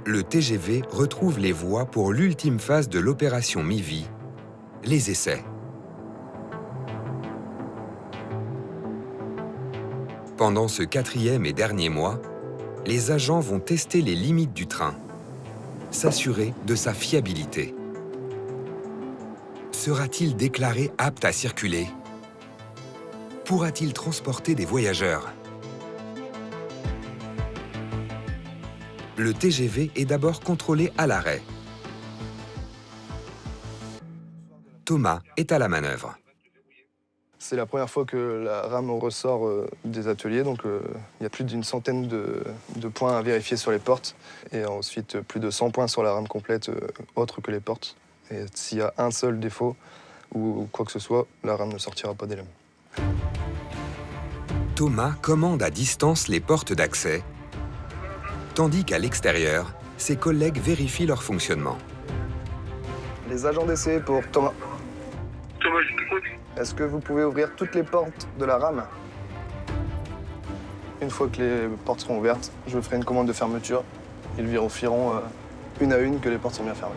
le TGV retrouve les voies pour l'ultime phase de l'opération Mi-Vie, les essais. Pendant ce 4e et dernier mois, les agents vont tester les limites du train, s'assurer de sa fiabilité. Sera-t-il déclaré apte à circuler? Pourra-t-il transporter des voyageurs? Le TGV est d'abord contrôlé à l'arrêt. Thomas est à la manœuvre. C'est la première fois que la rame ressort des ateliers, donc il y a plus d'une centaine de points à vérifier sur les portes et ensuite plus de 100 points sur la rame complète autre que les portes. Et s'il y a un seul défaut ou quoi que ce soit, la rame ne sortira pas d'éléments. Thomas commande à distance les portes d'accès, tandis qu'à l'extérieur, ses collègues vérifient leur fonctionnement. Les agents d'essai pour Thomas. Thomas, je t'écoute. Est-ce que vous pouvez ouvrir toutes les portes de la rame? Une fois que les portes seront ouvertes, je ferai une commande de fermeture. Ils vérifieront une à une que les portes sont bien fermées.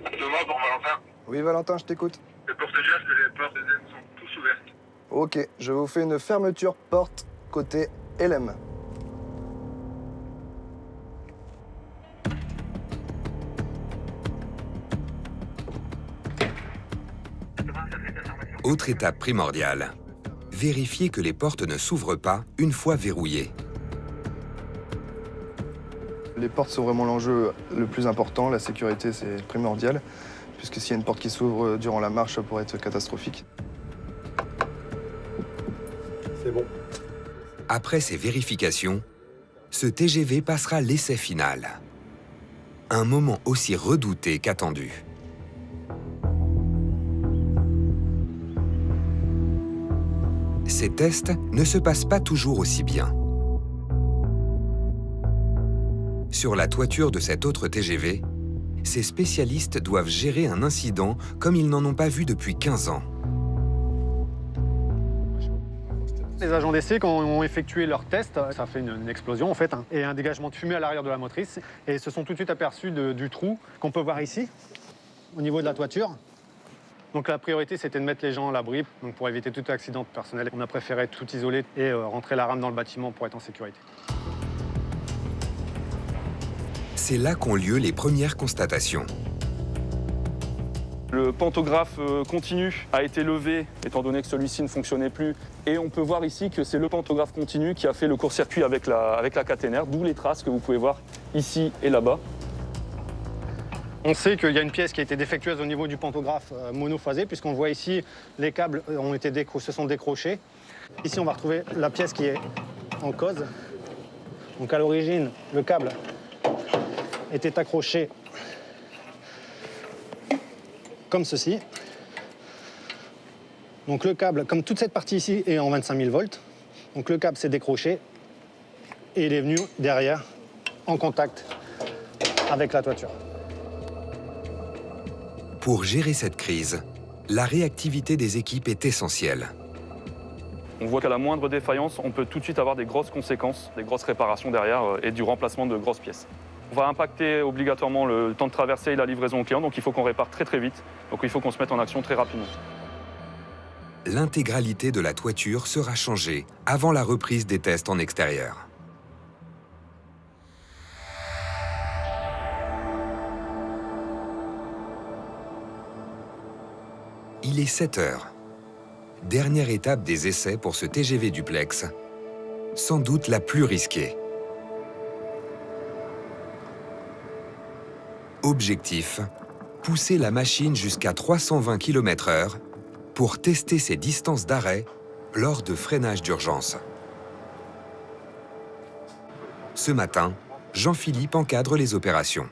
Thomas, pour Valentin. Oui, Valentin, je t'écoute. Les portes gestes et les portes des sont tous ouvertes. Ok, je vous fais une fermeture porte côté LM. Autre étape primordiale, vérifier que les portes ne s'ouvrent pas une fois verrouillées. Les portes sont vraiment l'enjeu le plus important. La sécurité, c'est primordial, puisque s'il y a une porte qui s'ouvre durant la marche, ça pourrait être catastrophique. C'est bon. Après ces vérifications, ce TGV passera l'essai final. Un moment aussi redouté qu'attendu. Ces tests ne se passent pas toujours aussi bien. Sur la toiture de cet autre TGV, ces spécialistes doivent gérer un incident comme ils n'en ont pas vu depuis 15 ans. Les agents d'essai, quand ont effectué leur test, ça a fait une explosion en fait, et un dégagement de fumée à l'arrière de la motrice. Et ils se sont tout de suite aperçus du trou qu'on peut voir ici, au niveau de la toiture. Donc la priorité, c'était de mettre les gens à l'abri, donc pour éviter tout accident personnel. On a préféré tout isoler et rentrer la rame dans le bâtiment pour être en sécurité. C'est là qu'ont lieu les premières constatations. Le pantographe continu a été levé, étant donné que celui-ci ne fonctionnait plus. Et on peut voir ici que c'est le pantographe continu qui a fait le court-circuit avec la caténaire, d'où les traces que vous pouvez voir ici et là-bas. On sait qu'il y a une pièce qui a été défectueuse au niveau du pantographe monophasé, puisqu'on voit ici, les câbles se sont décrochés. Ici, on va retrouver la pièce qui est en cause. Donc à l'origine, le câble était accroché comme ceci. Donc le câble, comme toute cette partie ici, est en 25 000 volts. Donc le câble s'est décroché et il est venu derrière en contact avec la toiture. Pour gérer cette crise, la réactivité des équipes est essentielle. On voit qu'à la moindre défaillance, on peut tout de suite avoir des grosses conséquences, des grosses réparations derrière et du remplacement de grosses pièces. On va impacter obligatoirement le temps de traversée et la livraison au client, donc il faut qu'on répare très très vite, donc il faut qu'on se mette en action très rapidement. L'intégralité de la toiture sera changée avant la reprise des tests en extérieur. Il est 7 heures. Dernière étape des essais pour ce TGV duplex, sans doute la plus risquée. Objectif, pousser la machine jusqu'à 320 km/h pour tester ses distances d'arrêt lors de freinage d'urgence. Ce matin, Jean-Philippe encadre les opérations.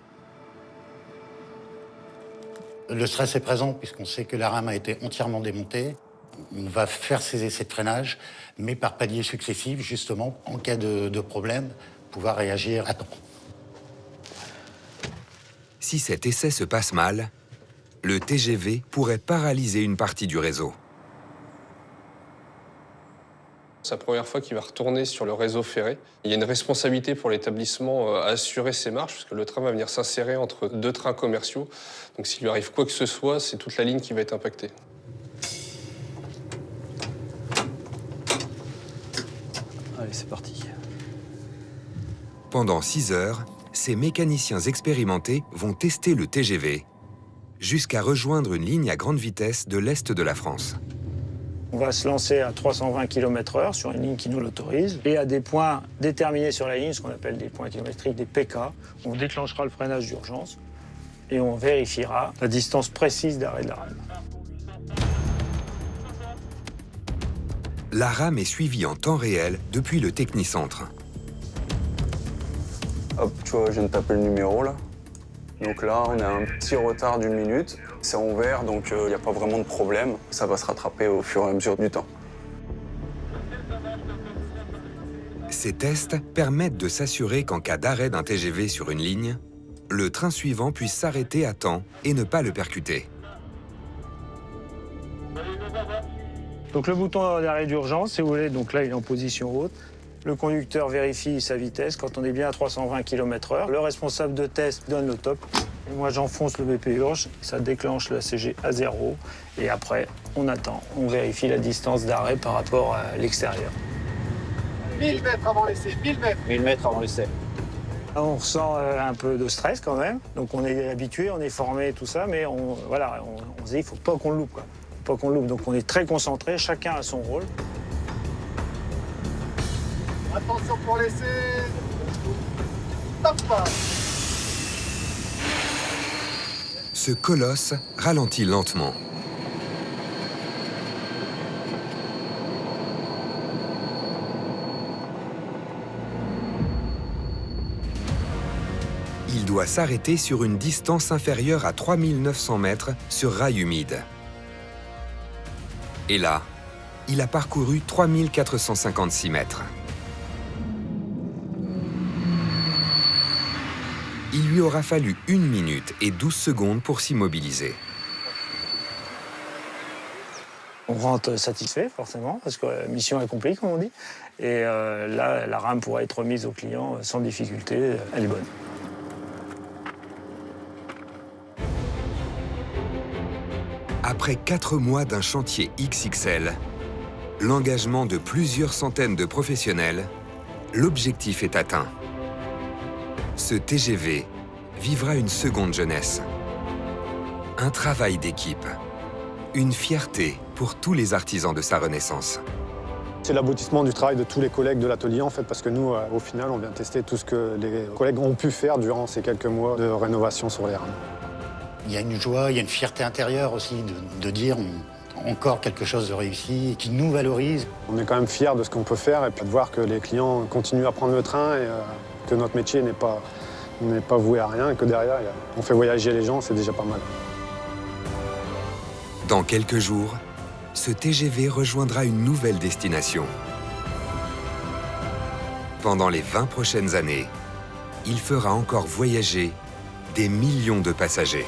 Le stress est présent puisqu'on sait que la rame a été entièrement démontée. On va faire ces essais de freinage, mais par paliers successifs, justement, en cas de problème, pouvoir réagir à temps. Si cet essai se passe mal, le TGV pourrait paralyser une partie du réseau. C'est la première fois qu'il va retourner sur le réseau ferré. Il y a une responsabilité pour l'établissement à assurer ses marches, parce que le train va venir s'insérer entre deux trains commerciaux. Donc s'il lui arrive quoi que ce soit, c'est toute la ligne qui va être impactée. Allez, c'est parti. Pendant 6 heures, ces mécaniciens expérimentés vont tester le TGV jusqu'à rejoindre une ligne à grande vitesse de l'Est de la France. On va se lancer à 320 km/h sur une ligne qui nous l'autorise. Et à des points déterminés sur la ligne, ce qu'on appelle des points kilométriques, des PK, on déclenchera le freinage d'urgence et on vérifiera la distance précise d'arrêt de la rame. La rame est suivie en temps réel depuis le technicentre. Hop, tu vois, je viens de taper le numéro là. Donc là, on a un petit retard d'1 minute. C'est en vert, donc il n'y a pas vraiment de problème. Ça va se rattraper au fur et à mesure du temps. Ces tests permettent de s'assurer qu'en cas d'arrêt d'un TGV sur une ligne, le train suivant puisse s'arrêter à temps et ne pas le percuter. Donc le bouton d'arrêt d'urgence, si vous voulez, donc là il est en position haute. Le conducteur vérifie sa vitesse quand on est bien à 320 km/h. Le responsable de test donne le top. Et moi j'enfonce le BP urge, ça déclenche la CG à 0. Et après, on attend, on vérifie la distance d'arrêt par rapport à l'extérieur. 1000 mètres avant l'essai, 1000 mètres. 1000 mètres avant l'essai. On ressent un peu de stress quand même. Donc on est habitué, on est formé, tout ça, mais on se dit il faut pas qu'on le loupe, quoi. Faut pas qu'on le loupe. Donc on est très concentré, chacun a son rôle. Attention pour l'essai. Top. Ce colosse ralentit lentement. Il doit s'arrêter sur une distance inférieure à 3900 mètres sur rail humide. Et là, il a parcouru 3456 mètres. Il lui aura fallu 1 minute et 12 secondes pour s'immobiliser. On rentre satisfait, forcément, parce que la mission est accomplie, comme on dit. Et là, la rame pourra être remise au client sans difficulté. Elle est bonne. Après 4 mois d'un chantier XXL, l'engagement de plusieurs centaines de professionnels, l'objectif est atteint. Ce TGV vivra une seconde jeunesse. Un travail d'équipe. Une fierté pour tous les artisans de sa renaissance. C'est l'aboutissement du travail de tous les collègues de l'atelier, en fait, parce que nous, au final, on vient tester tout ce que les collègues ont pu faire durant ces quelques mois de rénovation sur les rames. Il y a une joie, il y a une fierté intérieure aussi de dire encore quelque chose de réussi qui nous valorise. On est quand même fiers de ce qu'on peut faire et puis de voir que les clients continuent à prendre le train et que notre métier n'est pas voué à rien et que derrière, on fait voyager les gens, c'est déjà pas mal. Dans quelques jours, ce TGV rejoindra une nouvelle destination. Pendant les 20 prochaines années, il fera encore voyager des millions de passagers.